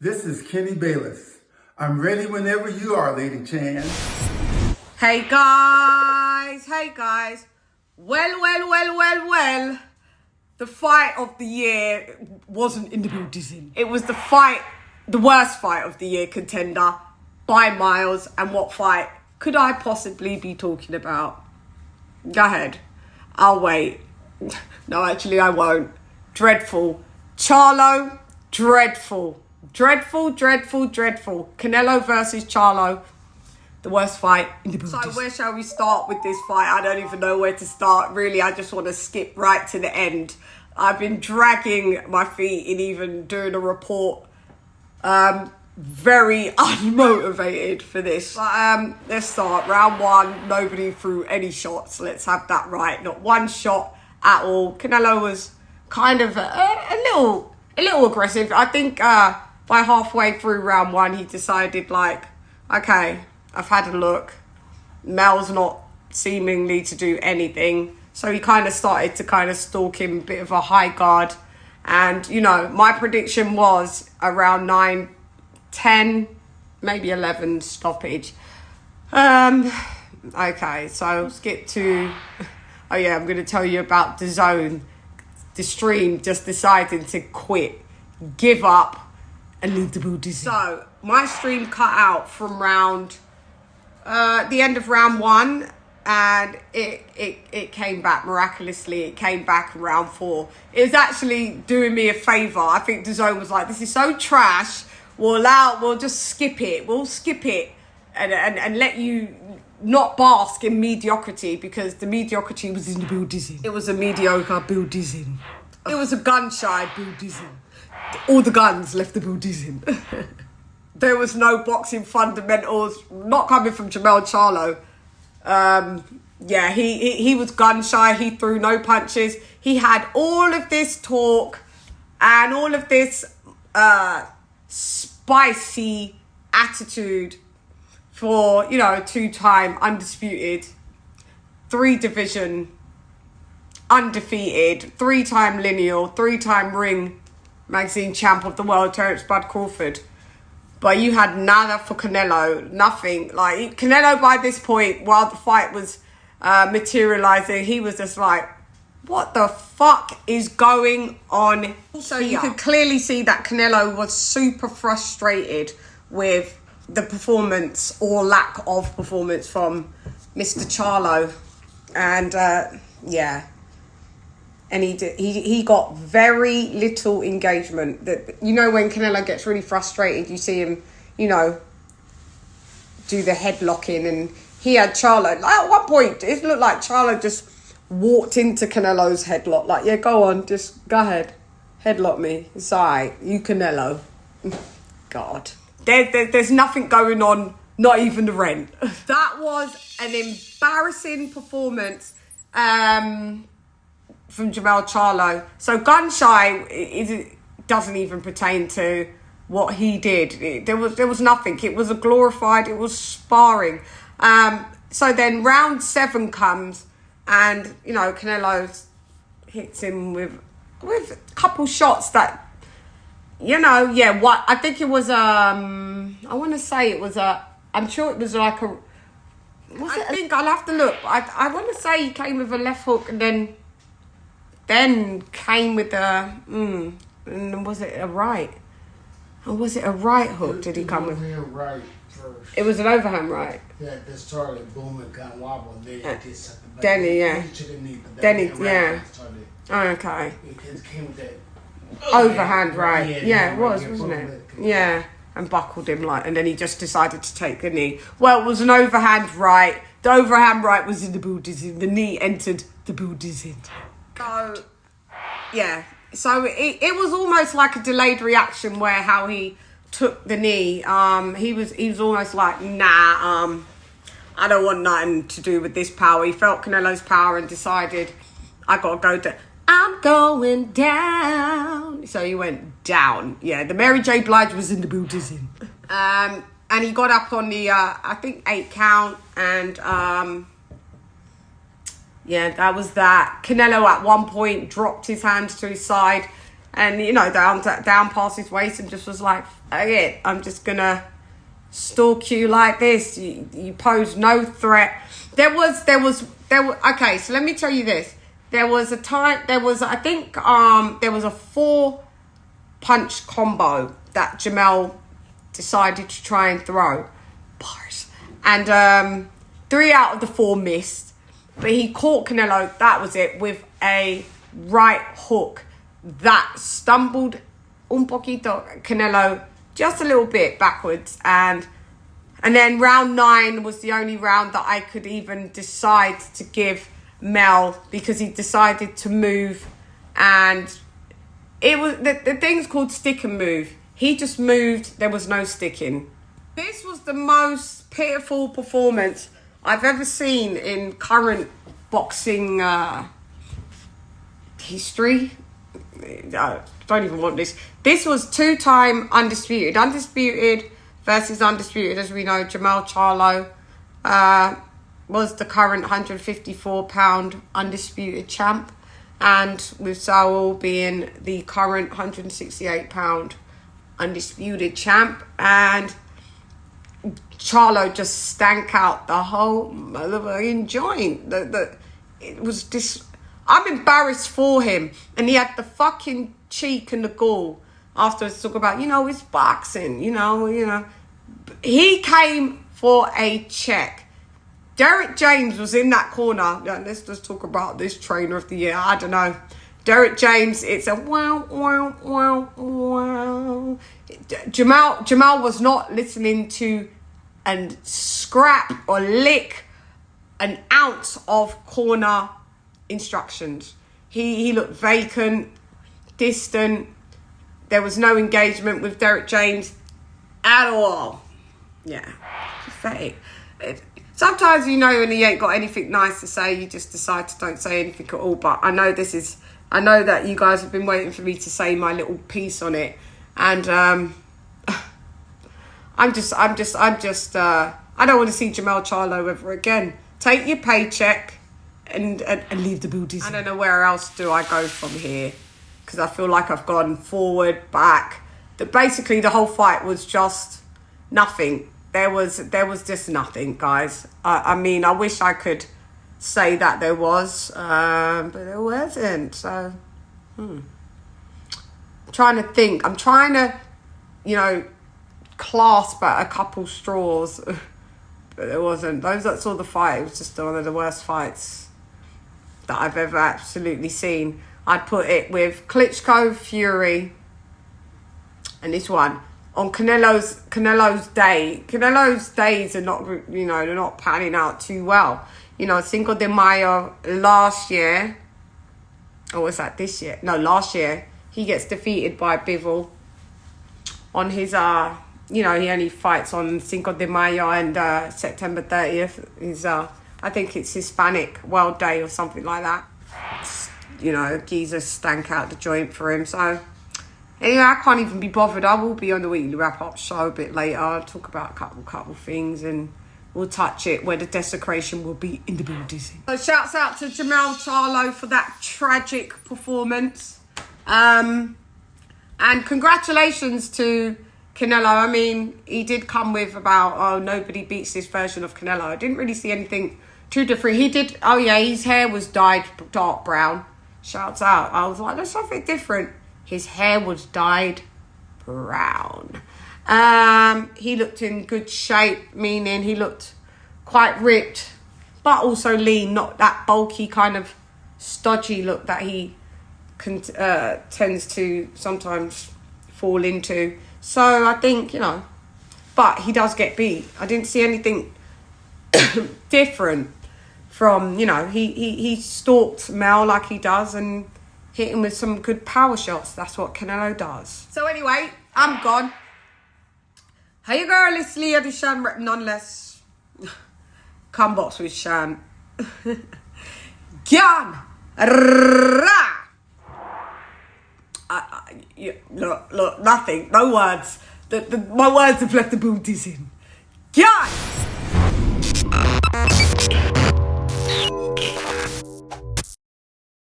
This is Kenny Bayless. I'm ready whenever you are, LadyChann. Hey guys. Well. The fight of the year wasn't in the building. It was the worst fight of the year contender by miles. And what fight could I possibly be talking about? Go ahead. I'll wait. No, actually I won't. Dreadful. Charlo, dreadful. Dreadful. Canelo versus Charlo. The worst fight in the building. So where shall we start with this fight? I don't even know where to start. Really, I just want to skip right to the end. I've been dragging my feet in even doing a report. Very unmotivated for this. But, let's start. Round one, nobody threw any shots. Let's have that right. Not one shot at all. Canelo was kind of a little aggressive. I think by halfway through round one, he decided like, okay, I've had a look. Mel's not seemingly to do anything. So he kind of started to stalk him, a bit of a high guard. And, you know, my prediction was around 9, 10, maybe 11 stoppage. Okay, so skip to... Oh yeah, I'm going to tell you about the zone. The stream just deciding to quit, give up, and leave the building. So my stream cut out from the end of round one, and it came back miraculously. It came back in round 4. It was actually doing me a favour. I think the zone was like, this is so trash. We'll just skip it. We'll skip it and let you not bask in mediocrity, because the mediocrity was in the building. It was a mediocre building. It was a gun-shy building. All the guns left the building. There was no boxing fundamentals, not coming from Charlo. Yeah, he was gun-shy. He threw no punches. He had all of this talk and all of this spicy attitude for, you know, 2-time undisputed, 3-division undefeated, 3-time lineal, 3-time ring magazine champ of the world, Terence Bud Crawford. But you had nada for Canelo, nothing. Like, Canelo by this point, while the fight was materializing, he was just like, what the fuck is going on? So you could clearly see that Canelo was super frustrated with the performance or lack of performance from Mr. Charlo. And yeah. And he got very little engagement. That, you know, when Canelo gets really frustrated, you see him, you know, do the headlocking, and he had Charlo. Like, at one point, it looked like Charlo just walked into Canelo's headlock. Like, yeah, go on, just go ahead, headlock me. It's alright, you Canelo. God, there's nothing going on. Not even the rent. That was an embarrassing performance. From Charlo. So gun-shy doesn't even pertain to what he did. There was nothing. It was it was sparring. So then round 7 comes, and, you know, Canelo hits him with a couple shots that, you know, yeah, what I think it was I want to say it was I'm sure it was like a, I think I'll have to look. I want to say he came with a left hook, and then came with and was it a right? Or was it a right hook? Did he come with? It was a right first. It was an overhand right. Yeah, they started booming, kind of wobble, and then it just sucked back. Denny, yeah. Denny, yeah. Okay. It came with that overhand right. Yeah, it was, wasn't it? Yeah, and buckled him and then he just decided to take the knee. Well, it was an overhand right. The overhand right was in the building. The knee entered the building. So, yeah. So it was almost like a delayed reaction, where how he took the knee. He was almost like, nah, I don't want nothing to do with this power. He felt Canelo's power and decided, I'm going down. So he went down. Yeah, the Mary J. Blige was in the building. And he got up on the, I think, 8 count, and yeah, that was that. Canelo at one point dropped his hands to his side, And, you know, down past his waist and just was like, okay, I'm just going to stalk you like this. You pose no threat. Okay, so let me tell you this. There was a 4-punch combo that Jamel decided to try and throw. Bars. And 3 out of the 4 missed. But he caught Canelo, that was it, with a right hook that stumbled un poquito Canelo just a little bit backwards. And then round 9 was the only round that I could even decide to give Mel, because he decided to move, and it was the thing's called stick and move. He just moved, there was no sticking. This was the most pitiful performance I've ever seen in current boxing history. I don't even want this. This was 2-time undisputed. Undisputed versus undisputed, as we know. Jamel Charlo was the current 154-pound undisputed champ, and with Saul being the current 168-pound undisputed champ. And Charlo just stank out the whole motherfucking joint. It was I'm embarrassed for him. And he had the fucking cheek and the gall afterwards to talk about, it's boxing, you know. He came for a check. Derek James was in that corner. Let's just talk about this trainer of the year. I don't know. Derek James, it's a wow, wow, wow, wow. Jamel was not listening to and scrap or lick an ounce of corner instructions. He looked vacant, distant. There was no engagement with Derek James at all. Yeah, pathetic. Sometimes, when he ain't got anything nice to say, you just decide to don't say anything at all. But I know that you guys have been waiting for me to say my little piece on it, and I don't want to see Jamel Charlo ever again. Take your paycheck and leave the booties. I don't know where else do I go from here, because I feel like I've gone forward, back. Basically, the whole fight was just nothing. There was just nothing, guys. I mean, I wish I could say that there was, but there wasn't. So, I'm trying to think. I'm trying to, clasp at a couple straws, but there wasn't. Those that saw the fight, it was just one of the worst fights that I've ever absolutely seen. I'd put it with Klitschko, Fury, and this one. On Canelo's day. Canelo's days are not, they're not panning out too well. Cinco de Mayo last year, or was that this year? No, last year, he gets defeated by Bivol on his, he only fights on Cinco de Mayo and September 30th. I think it's Hispanic World Day or something like that. Jesus stank out the joint for him, so... Anyway, I can't even be bothered. I will be on the weekly wrap-up show a bit later. I'll talk about a couple things, and we'll touch it where the desecration will be in the building. So shouts out to Jamel Charlo for that tragic performance. And congratulations to Canelo. I mean, he did come with about, nobody beats this version of Canelo. I didn't really see anything too different. He did, his hair was dyed dark brown. Shouts out. I was like, there's something different. His hair was dyed brown. He looked in good shape, meaning he looked quite ripped, but also lean, not that bulky kind of stodgy look that he tends to sometimes fall into. So I think, but he does get beat. I didn't see anything different from, he stalked Mel like he does and hit him with some good power shots. That's what Canelo does. So anyway, I'm gone. Hey girl, it's LadyChann, nonetheless. Come box with Shan. Gyan. Look, nothing. No words. My words have left the booties in. Gyan.